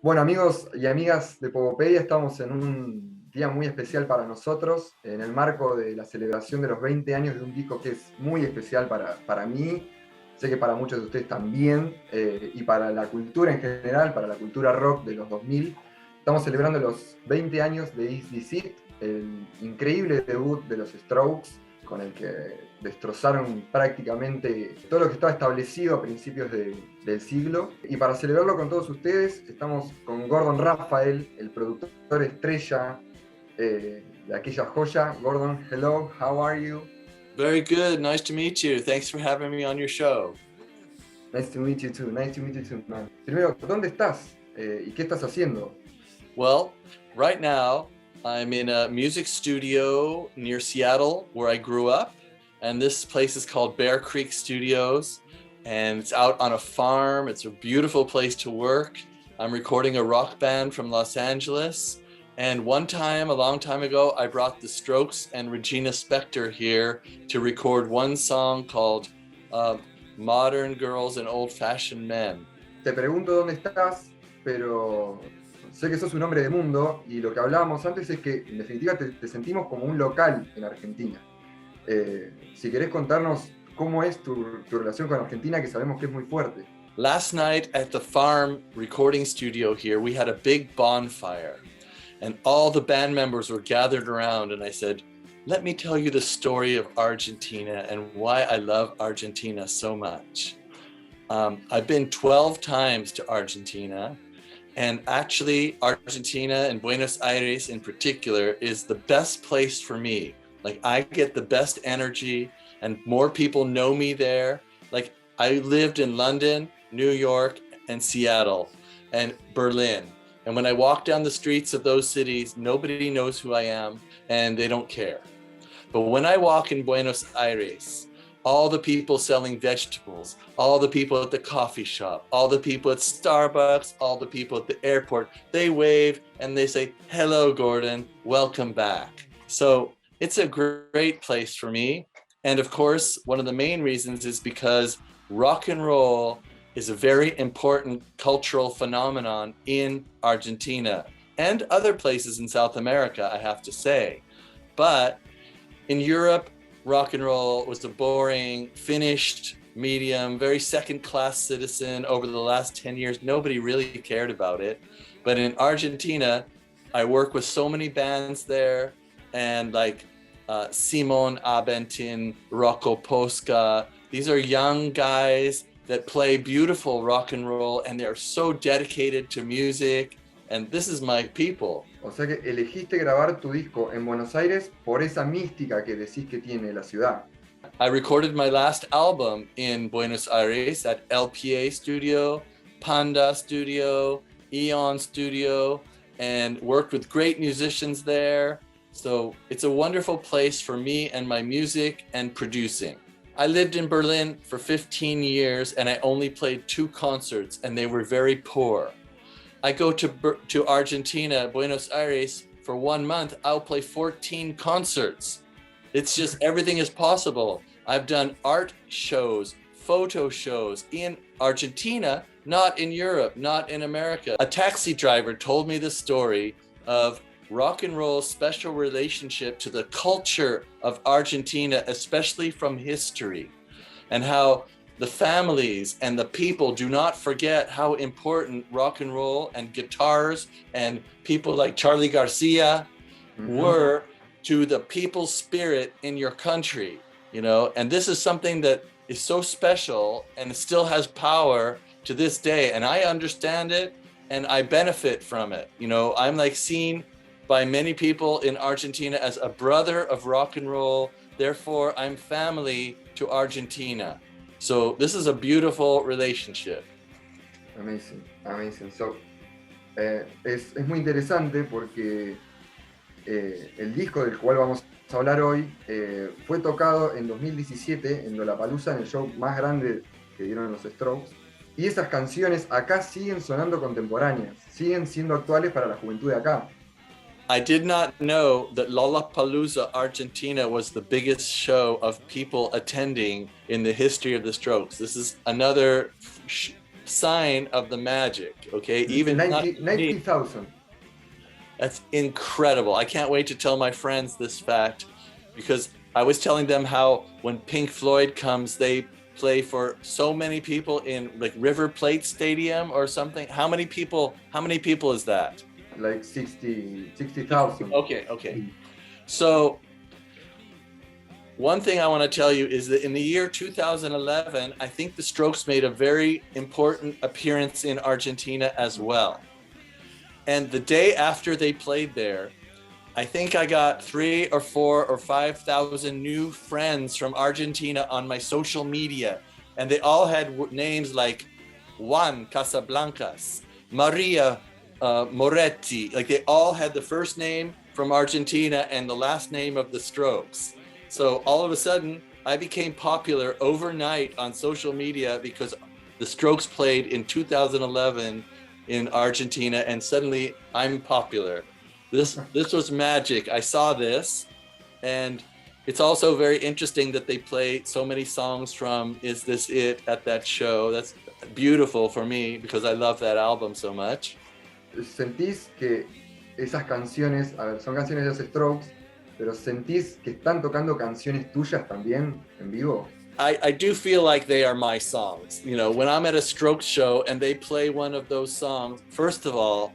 Bueno, amigos y amigas de Pogopedia, estamos en un día muy especial para nosotros, en el marco de la celebración de los 20 años de un disco que es muy especial para mí, sé que para muchos de ustedes también, y para la cultura en general, para la cultura rock de los 2000. Estamos celebrando los 20 años de Is This It, el increíble debut de los Strokes, con el que destrozaron prácticamente todo lo que estaba establecido a principios del siglo. Y para celebrarlo con todos ustedes, estamos con Gordon Raphael, el productor estrella de aquella joya. Gordon, hello, how are you? Very good. Nice to meet you. Thanks for having me on your show. Nice to meet you too. Nice to meet you too, man. Primero, ¿dónde estás? ¿Y qué estás haciendo? Well, right now I'm in a music studio near Seattle where I grew up. And this place is called Bear Creek Studios. And it's out on a farm. It's a beautiful place to work. I'm recording a rock band from Los Angeles. And one time, a long time ago, I brought the Strokes and Regina Spektor here to record one song called Modern Girls and Old-Fashioned Men. Te pregunto dónde estás, pero sé que sos un hombre de mundo y lo que hablábamos antes es que en definitiva te sentimos como un local en Argentina. Si querés contarnos cómo es tu relación con Argentina, que sabemos que es muy fuerte. Last night at the farm recording studio here, we had a big bonfire and all the band members were gathered around, and I said, let me tell you the story of Argentina and why I love Argentina so much. I've been 12 times to Argentina, and actually Argentina and Buenos Aires in particular is the best place for me. Like, I get the best energy and more people know me there. Like, I lived in London, New York, and Seattle, and Berlin. And when I walk down the streets of those cities, nobody knows who I am and they don't care. But when I walk in Buenos Aires, all the people selling vegetables, all the people at the coffee shop, all the people at Starbucks, all the people at the airport, they wave and they say, hello, Gordon, welcome back. So it's a great place for me. And of course, one of the main reasons is because rock and roll is a very important cultural phenomenon in Argentina and other places in South America, I have to say. But in Europe, rock and roll was a boring, finished, medium, very second-class citizen over the last 10 years. Nobody really cared about it. But in Argentina, I work with so many bands there, and like Simon Abentin, Rocco Posca. These are young guys that play beautiful rock and roll, and they're so dedicated to music, and this is my people. O sea que elegiste grabar tu disco en Buenos Aires por esa mística que decís que tiene la ciudad. I recorded my last album in Buenos Aires at LPA Studio, Panda Studio, Eon Studio, and worked with great musicians there. So it's a wonderful place for me and my music and producing. I lived in Berlin for 15 years and I only played 2 concerts and they were very poor. I go to Argentina, Buenos Aires for 1 month, I'll play 14 concerts. It's just, everything is possible. I've done art shows, photo shows in Argentina, not in Europe, not in America. A taxi driver told me the story of rock and roll's special relationship to the culture of Argentina, especially from history, and how the families and the people do not forget how important rock and roll and guitars and people like Charlie Garcia were to the people's spirit in your country, you know? And this is something that is so special and it still has power to this day. And I understand it and I benefit from it. You know, I'm like seen by many people in Argentina as a brother of rock and roll. Therefore, I'm family to Argentina. So this is a beautiful relationship. Amazing, amazing. So, es muy interesante porque el disco del cual vamos a hablar hoy fue tocado en 2017 en Lollapalooza, en el show más grande que dieron los Strokes. Y esas canciones acá siguen sonando contemporáneas, siguen siendo actuales para la juventud de acá. I did not know that Lollapalooza, Argentina was the biggest show of people attending in the history of the Strokes. This is another sign of the magic, okay? Even 90,000. That's incredible. I can't wait to tell my friends this fact, because I was telling them how when Pink Floyd comes, they play for so many people in like River Plate Stadium or something. How many people is that? Like 60,000. Okay. So one thing I want to tell you is that in the year 2011, I think the Strokes made a very important appearance in Argentina as well. And the day after they played there, I think I got 3,000 or 4,000 or 5,000 new friends from Argentina on my social media. And they all had names like Juan Casablancas, Maria Moretti. Like they all had the first name from Argentina and the last name of the Strokes. So all of a sudden, I became popular overnight on social media because the Strokes played in 2011 in Argentina, and suddenly I'm popular. This was magic. I saw this, and it's also very interesting that they play so many songs from Is This It at that show. That's beautiful for me because I love that album so much. ¿Sentís que esas canciones, a ver, son canciones de los Strokes, pero sentís que están tocando canciones tuyas también en vivo? I do feel like they are my songs. You know, when I'm at a Strokes show and they play one of those songs, first of all,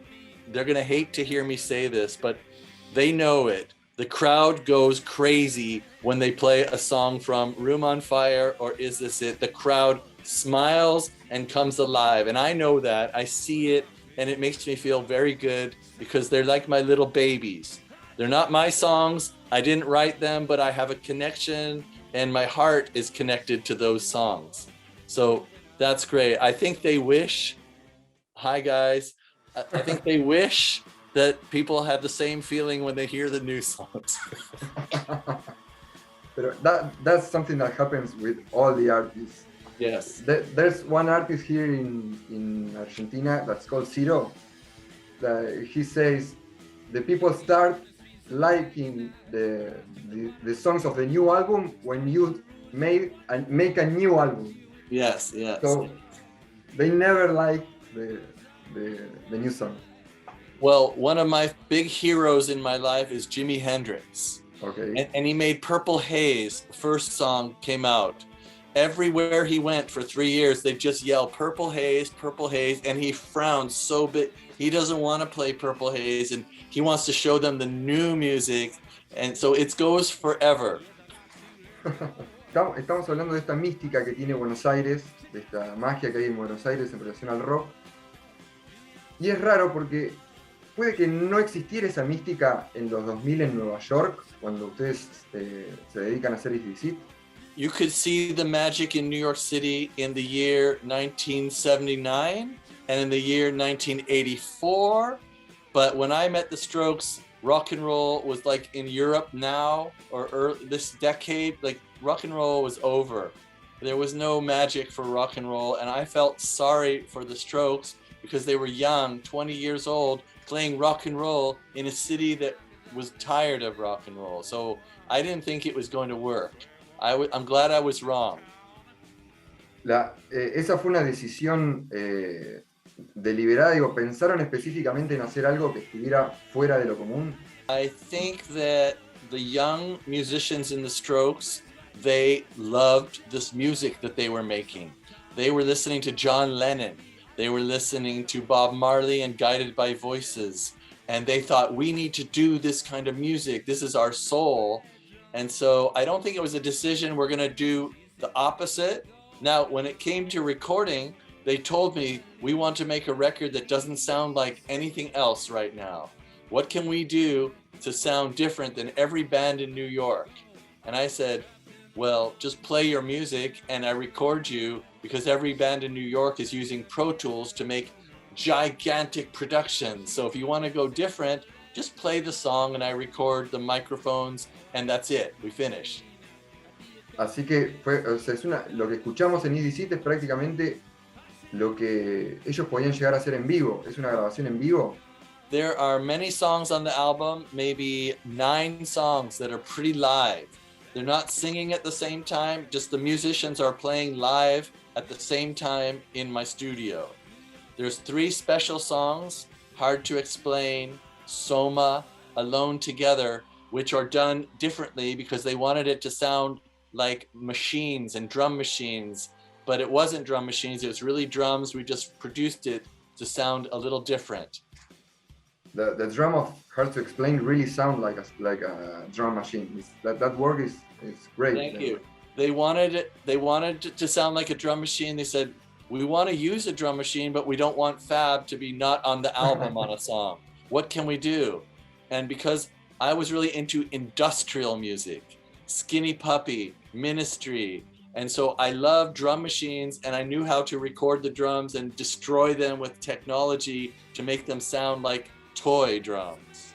they're gonna hate to hear me say this, but they know it. The crowd goes crazy when they play a song from Room on Fire or Is This It? The crowd smiles and comes alive. And I know that, I see it, and it makes me feel very good because they're like my little babies. They're not my songs, I didn't write them, but I have a connection and my heart is connected to those songs. So that's great. I think they wish, hi guys, I think they wish that people have the same feeling when they hear the new songs. Pero that's something that happens with all the artists. Yes. There's one artist here in Argentina that's called Zero. He says the people start liking the songs of the new album when you make a new album. Yes. So they never like the new song. Well, one of my big heroes in my life is Jimi Hendrix. Okay. And he made Purple Haze. The first song came out. Everywhere he went for 3 years, they just yell Purple Haze, and he frowns so big. He doesn't want to play Purple Haze, and he wants to show them the new music, and so it goes forever. Estamos hablando de esta mística que tiene Buenos Aires, de esta magia que hay en Buenos Aires en relación al rock. Y es raro porque puede que no existiera esa mística en los 2000 en Nueva York, cuando ustedes se dedican a hacer Is This It. You could see the magic in New York City in the year 1979 and in the year 1984. But when I met the Strokes, rock and roll was like in Europe now, or this decade, like rock and roll was over. There was no magic for rock and roll. And I felt sorry for the Strokes because they were young, 20 years old, playing rock and roll in a city that was tired of rock and roll. So I didn't think it was going to work. I'm glad I was wrong. Esa fue una decisión deliberada, digo, ¿pensaron específicamente en hacer algo que estuviera fuera de lo común? I think that the young musicians in the Strokes, they loved this music that they were making. They were listening to John Lennon. They were listening to Bob Marley and Guided by Voices. And they thought, we need to do this kind of music. This is our soul. And so I don't think it was a decision we're going to do the opposite. Now, when it came to recording, they told me, we want to make a record that doesn't sound like anything else right now. What can we do to sound different than every band in New York? And I said, well, just play your music and I record you, because every band in New York is using Pro Tools to make gigantic productions. So if you want to go different, just play the song and I record the microphones and that's it, we finish. Así que lo que escuchamos en Is This It es prácticamente lo que ellos podían llegar a hacer en vivo. Es una grabación en vivo. There are many songs on the album, maybe 9 songs that are pretty live. They're not singing at the same time, just the musicians are playing live at the same time in my studio. There's 3 special songs, Hard to Explain, Soma, Alone Together, which are done differently because they wanted it to sound like machines and drum machines, but it wasn't drum machines, it was really drums. We just produced it to sound a little different. The drum of Hard to Explain really sound like a drum machine. That work is great. Thank you. They wanted it to sound like a drum machine. They said, we want to use a drum machine, but we don't want Fab to be not on the album on a song. What can we do? And because I was really into industrial music, Skinny Puppy, Ministry, and so I love drum machines, and I knew how to record the drums and destroy them with technology to make them sound like toy drums.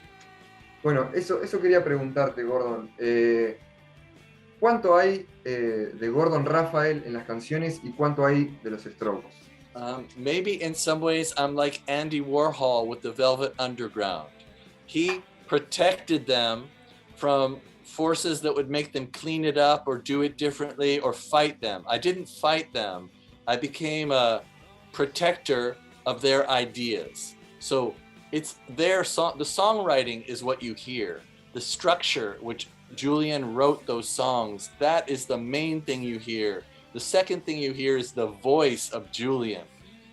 Bueno, eso quería preguntarte, Gordon. ¿Cuánto hay de Gordon Raphael en las canciones y cuánto hay de los Strokes? Maybe in some ways I'm like Andy Warhol with the Velvet Underground. He protected them from forces that would make them clean it up or do it differently or fight them. I didn't fight them. I became a protector of their ideas. So it's their song. The songwriting is what you hear. The structure, which Julian wrote those songs, that is the main thing you hear. The second thing you hear is the voice of Julian.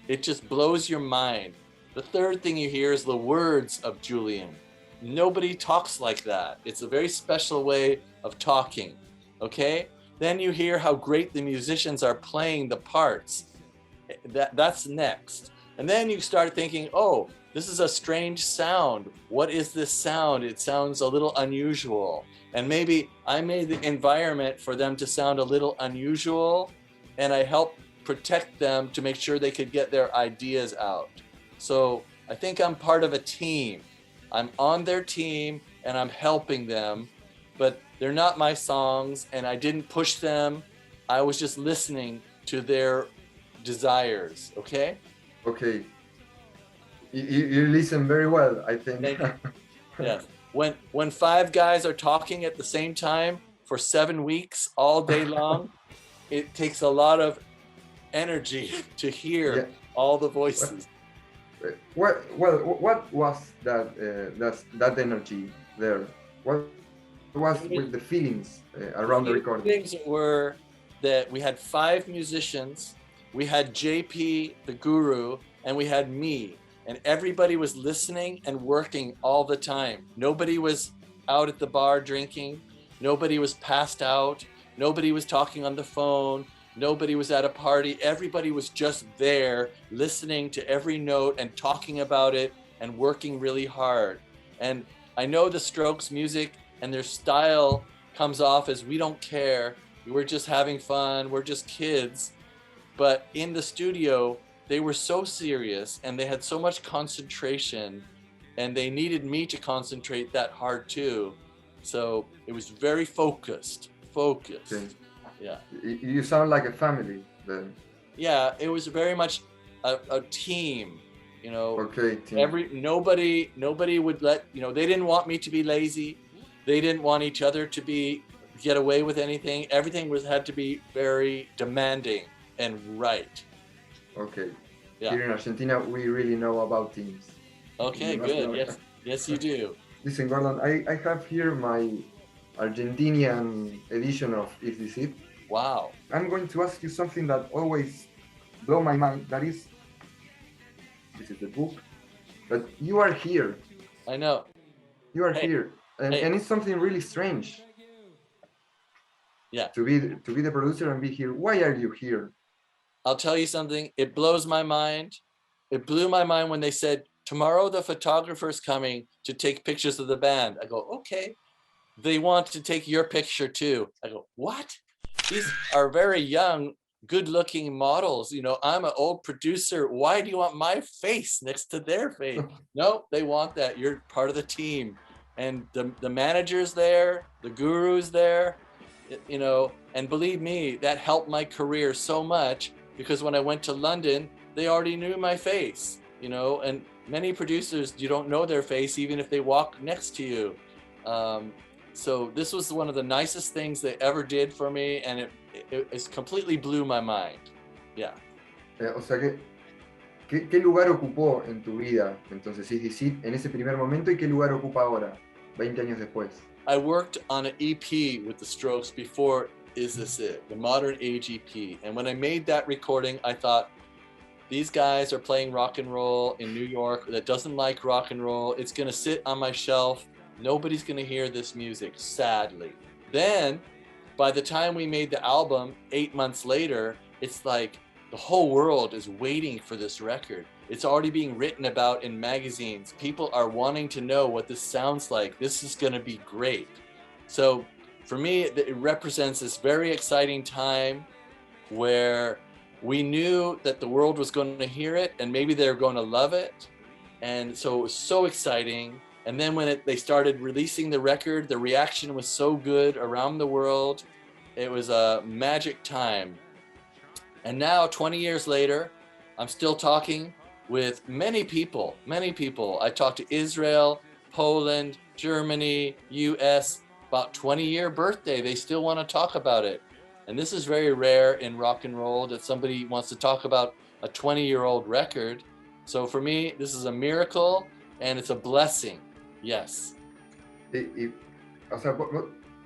It just blows your mind. The third thing you hear is the words of Julian. Nobody talks like that. It's a very special way of talking, okay? Then you hear how great the musicians are playing the parts. That's next. And then you start thinking, oh, this is a strange sound. What is this sound? It sounds a little unusual. And maybe I made the environment for them to sound a little unusual, and I helped protect them to make sure they could get their ideas out. So I think I'm part of a team. I'm on their team and I'm helping them, but they're not my songs and I didn't push them. I was just listening to their desires, okay? Okay. You listen very well, I think. Thank you. Yes. When 5 guys are talking at the same time for 7 weeks, all day long, it takes a lot of energy to hear all the voices. What was that energy there? What was with the feelings around the recording? The things were that we had 5 musicians, we had JP, the guru, and we had me. And everybody was listening and working all the time. Nobody was out at the bar drinking. Nobody was passed out. Nobody was talking on the phone. Nobody was at a party. Everybody was just there listening to every note and talking about it and working really hard. And I know the Strokes music and their style comes off as we don't care. We're just having fun. We're just kids. But in the studio, they were so serious and they had so much concentration and they needed me to concentrate that hard too. So it was very focused. Okay. Yeah. You sound like a family then. Yeah, it was very much a team, you know. Okay, team. Nobody would let, you know, they didn't want me to be lazy. They didn't want each other to get away with anything. Everything had to be very demanding and right. Okay. Yeah. Here in Argentina, we really know about teams. Okay, good. Yes, you do. Listen, Gordon, I have here my Argentinian edition of Is This It? Wow. I'm going to ask you something that always blows my mind. This is the book. But you are here. I know. You are here. And it's something really strange. Yeah. To be the producer and be here. Why are you here? I'll tell you something. It blows my mind. It blew my mind when they said, tomorrow the photographer's coming to take pictures of the band. I go, okay. They want to take your picture too. I go, what? These are very young, good-looking models. You know, I'm an old producer. Why do you want my face next to their face? No, they want that. You're part of the team. And the manager's there, the guru's there, you know, and believe me, that helped my career so much because when I went to London, they already knew my face, you know, and many producers, you don't know their face even if they walk next to you. So this was one of the nicest things they ever did for me, and it completely blew my mind. Yeah. O sea, ¿qué lugar ocupó en tu vida entonces Is This It en ese primer momento y qué lugar ocupa ahora, 20 años después? I worked on an EP with the Strokes before Is This It, the modern age EP. And when I made that recording, I thought, these guys are playing rock and roll in New York that doesn't like rock and roll. It's going to sit on my shelf. Nobody's going to hear this music, sadly. Then, by the time we made the album 8 months later, it's like the whole world is waiting for this record. It's already being written about in magazines. People are wanting to know what this sounds like. This is going to be great. So for me, it represents this very exciting time where we knew that the world was going to hear it and maybe they're going to love it. And so it was so exciting. And then when they started releasing the record, the reaction was so good around the world. It was a magic time. And now, 20 years later, I'm still talking with many people, many people. I talked to Israel, Poland, Germany, US, about 20-year birthday. They still want to talk about it. And this is very rare in rock and roll that somebody wants to talk about a 20-year-old record. So for me, this is a miracle and it's a blessing. Yes. O sea,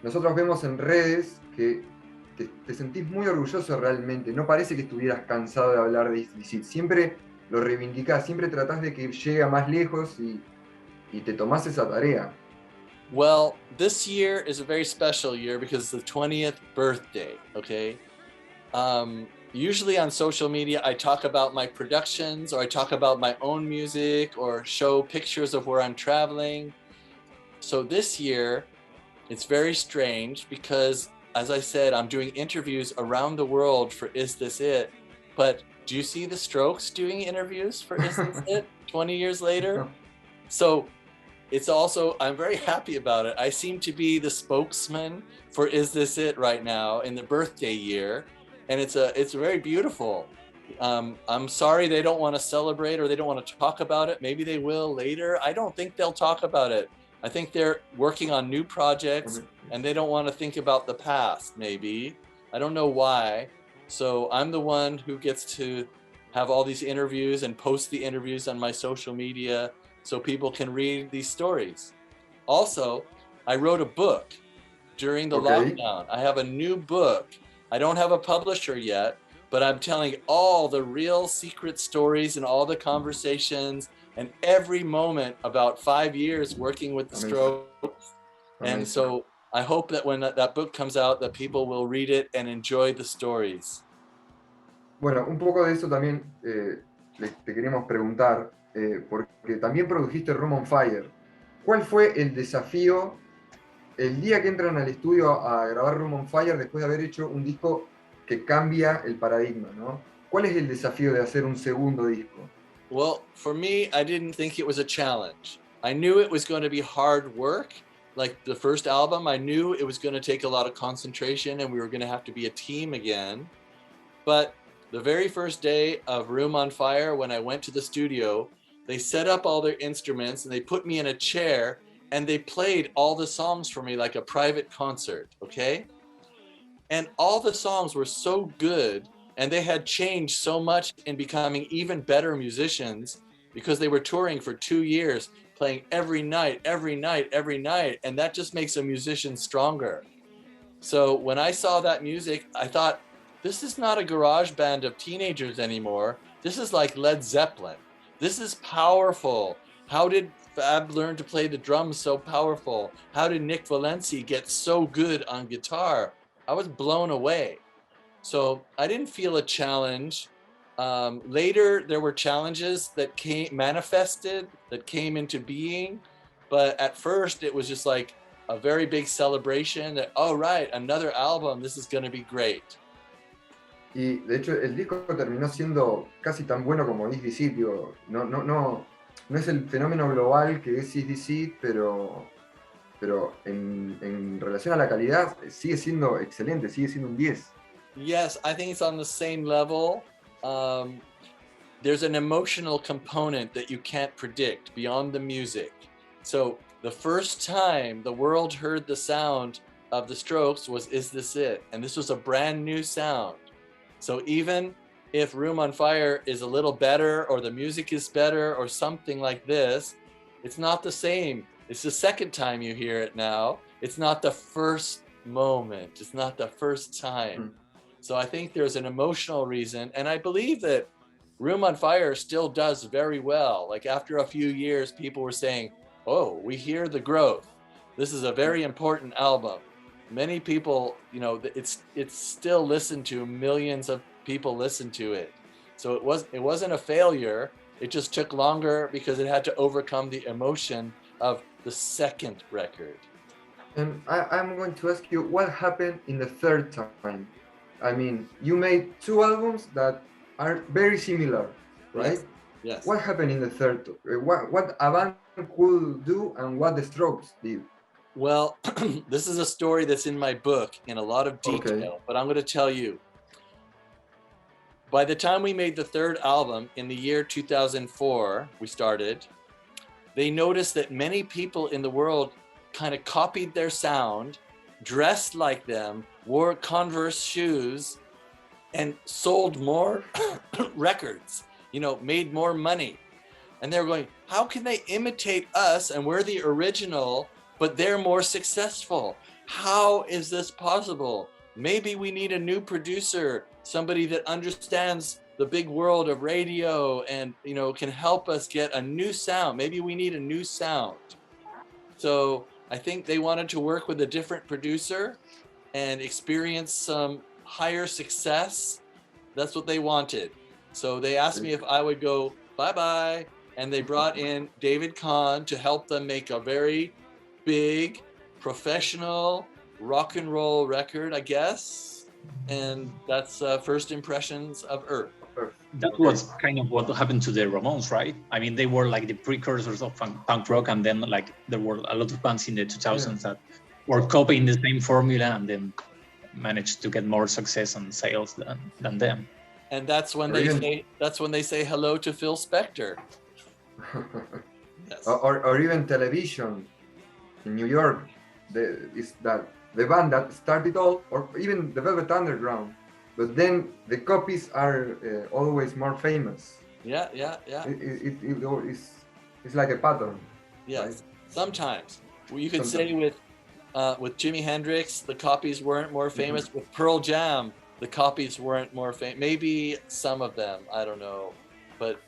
nosotros vemos en redes que te sentís muy orgulloso realmente. No parece que estuvieras cansado de hablar de Is This It. Siempre lo reivindicás, siempre tratás de que llegue a más lejos y te tomás esa tarea. Well, this year is a very special year because it's the 20th birthday, okay? Usually on social media, I talk about my productions or I talk about my own music or show pictures of where I'm traveling. So this year, it's very strange because, as I said, I'm doing interviews around the world for Is This It? But do you see the Strokes doing interviews for Is This It 20 years later? So it's also, I'm very happy about it. I seem to be the spokesman for Is This It right now in the birthday year. And it's very beautiful. I'm sorry they don't want to celebrate or they don't want to talk about it. Maybe they will later. I don't think they'll talk about it. I think they're working on new projects and they don't want to think about the past, maybe. I don't know why. So I'm the one who gets to have all these interviews and post the interviews on my social media so people can read these stories. Also, I wrote a book during the lockdown. I have a new book. I don't have a publisher yet, but I'm telling all the real secret stories and all the conversations and every moment about 5 years working with the Strokes. And so I hope that when that book comes out, that people will read it and enjoy the stories. Bueno, un poco de eso también te queremos preguntar, porque también produjiste Room on Fire. ¿Cuál fue el desafío el día que entran al estudio a grabar Room on Fire después de haber hecho un disco que cambia el paradigma, ¿no? ¿Cuál es el desafío de hacer un segundo disco? Well, for me, I didn't think it was a challenge. I knew it was going to be hard work. Like the first album, I knew it was going to take a lot of concentration and we were going to have to be a team again. But the very first day of Room on Fire, when I went to the studio, they set up all their instruments and they put me in a chair and they played all the songs for me like a private concert, okay? And all the songs were so good and they had changed so much in becoming even better musicians because they were touring for 2 years, playing every night, every night, every night, and that just makes a musician stronger. So when I saw that music, I thought, this is not a garage band of teenagers anymore. This is like Led Zeppelin. This is powerful. How did Fab learn to play the drums so powerful? How did Nick Valenci get so good on guitar? I was blown away. So I didn't feel a challenge. Later, there were challenges that manifested, that came into being. But at first, it was just like a very big celebration that, oh, right, another album. This is going to be great. Y de hecho el disco terminó siendo casi tan bueno como Is This It, digo, no es el fenómeno global que es Is This It, pero en relación a la calidad sigue siendo excelente, sigue siendo un 10. Yes, I think it's on the same level. There's an emotional component that you can't predict beyond the music. So the first time the world heard the sound of the Strokes was Is This It? And this was a brand new sound. So even if Room on Fire is a little better or the music is better or something like this, it's not the same. It's the second time you hear it now. It's not the first moment. It's not the first time. So I think there's an emotional reason. And I believe that Room on Fire still does very well. Like after a few years, people were saying, oh, we hear the growth. This is a very important album. Many people, you know, it's still listened to. Millions of people listen to it. So it wasn't a failure. It just took longer because it had to overcome the emotion of the second record. And I'm going to ask you, what happened in the third time? I mean, you made two albums that are very similar, right? Yes. Yes. What happened in the third? What a band could do and what the Strokes did? Well, this is a story that's in my book in a lot of detail, but I'm going to tell you. By the time we made the third album in the year 2004, we started, they noticed that many people in the world kind of copied their sound, dressed like them, wore Converse shoes, and sold more records, you know, made more money. And they were going, how can they imitate us and we're the original, but they're more successful? How is this possible? Maybe we need a new producer, somebody that understands the big world of radio and, you know, can help us get a new sound. Maybe we need a new sound. So I think they wanted to work with a different producer and experience some higher success. That's what they wanted. So they asked me if I would go bye-bye, and they brought in David Kahn to help them make a very big, professional rock and roll record, I guess. And that's First Impressions of Earth. That was kind of what happened to the Ramones, right? I mean, they were like the precursors of punk rock, and then like there were a lot of bands in the 2000s that were copying the same formula and then managed to get more success and sales than them. And that's when they say hello to Phil Spector. Yes. Or even television in New York, is that the band that started all, or even the Velvet Underground, but then the copies are always more famous. Yeah. It's like a pattern. Yes, right? Sometimes. Well, you could say with Jimi Hendrix, the copies weren't more famous. With Pearl Jam, the copies weren't more famous. Maybe some of them, I don't know. But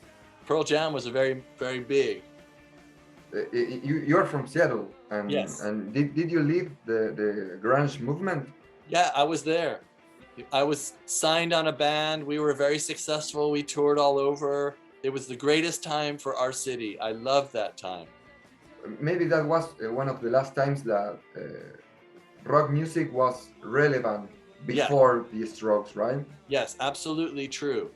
Pearl Jam was a very, very big. You're from Seattle, and yes. And did you lead the grunge movement? Yeah, I was there. I was signed on a band. We were very successful. We toured all over. It was the greatest time for our city. I loved that time. Maybe that was one of the last times that rock music was relevant before the Strokes, right? Yes, absolutely true.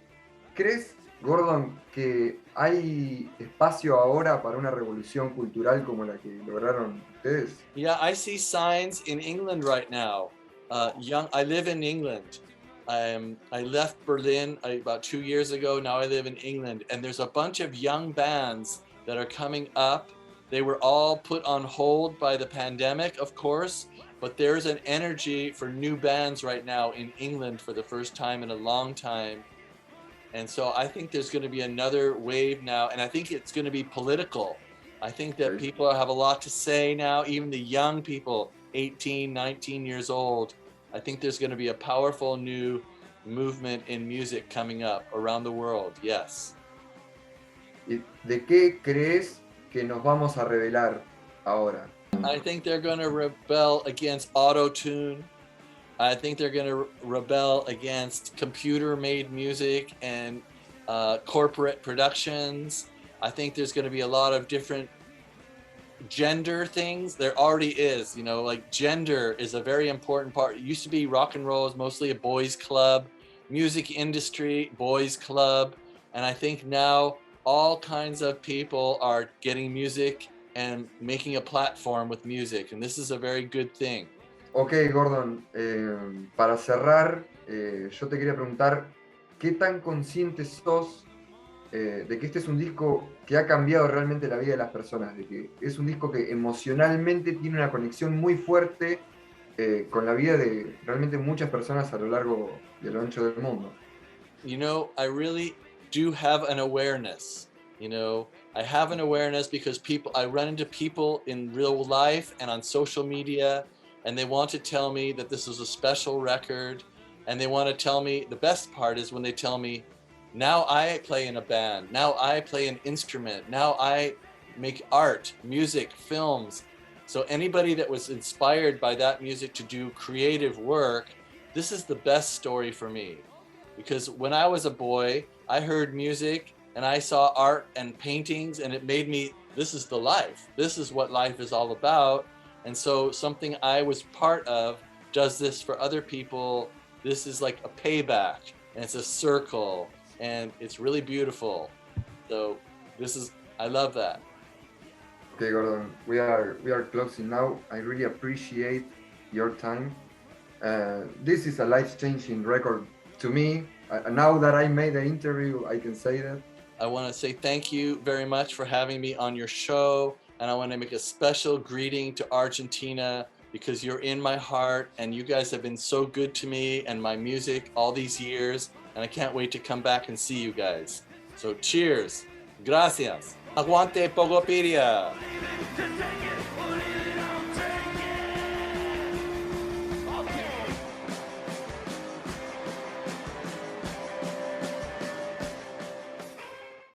¿Crees, Gordon, que hay espacio ahora para una revolución cultural como la que lograron ustedes? Yeah, I see signs in England right now. I live in England. I left Berlin about 2 years ago. Now I live in England, and there's a bunch of young bands that are coming up. They were all put on hold by the pandemic, of course, but there's an energy for new bands right now in England for the first time in a long time. And so I think there's going to be another wave now, and I think it's going to be political. I think that people have a lot to say now, even the young people, 18, 19 years old. I think there's going to be a powerful new movement in music coming up around the world, yes. ¿De qué crees que nos vamos a rebelar ahora? I think they're going to rebel against auto-tune. I think they're going to rebel against computer-made music and corporate productions. I think there's going to be a lot of different gender things. There already is, you know, like gender is a very important part. It used to be rock and roll is mostly a boys club, music industry, boys club. And I think now all kinds of people are getting music and making a platform with music. And this is a very good thing. Ok, Gordon, para cerrar, yo te quería preguntar, ¿qué tan consciente sos de que este es un disco que ha cambiado realmente la vida de las personas, de que es un disco que emocionalmente tiene una conexión muy fuerte con la vida de realmente muchas personas a lo largo y a lo ancho del mundo? you know, I really do have an awareness. You know, I have an awareness because I run into people in real life and on social media, and they want to tell me that this is a special record, and they want to tell me, the best part is when they tell me, now I play in a band, now I play an instrument, now I make art, music, films. So anybody that was inspired by that music to do creative work, this is the best story for me. Because when I was a boy, I heard music and I saw art and paintings, and it made me, this is the life. This is what life is all about. And so something I was part of does this for other people. This is like a payback, and it's a circle, and it's really beautiful. So I love that. Okay, Gordon, we are closing now. I really appreciate your time. This is a life-changing record to me. Now that I made the interview, I can say that. I want to say thank you very much for having me on your show, and I want to make a special greeting to Argentina because you're in my heart, and you guys have been so good to me and my music all these years, and I can't wait to come back and see you guys. So cheers. Gracias. Aguante Pogopedia.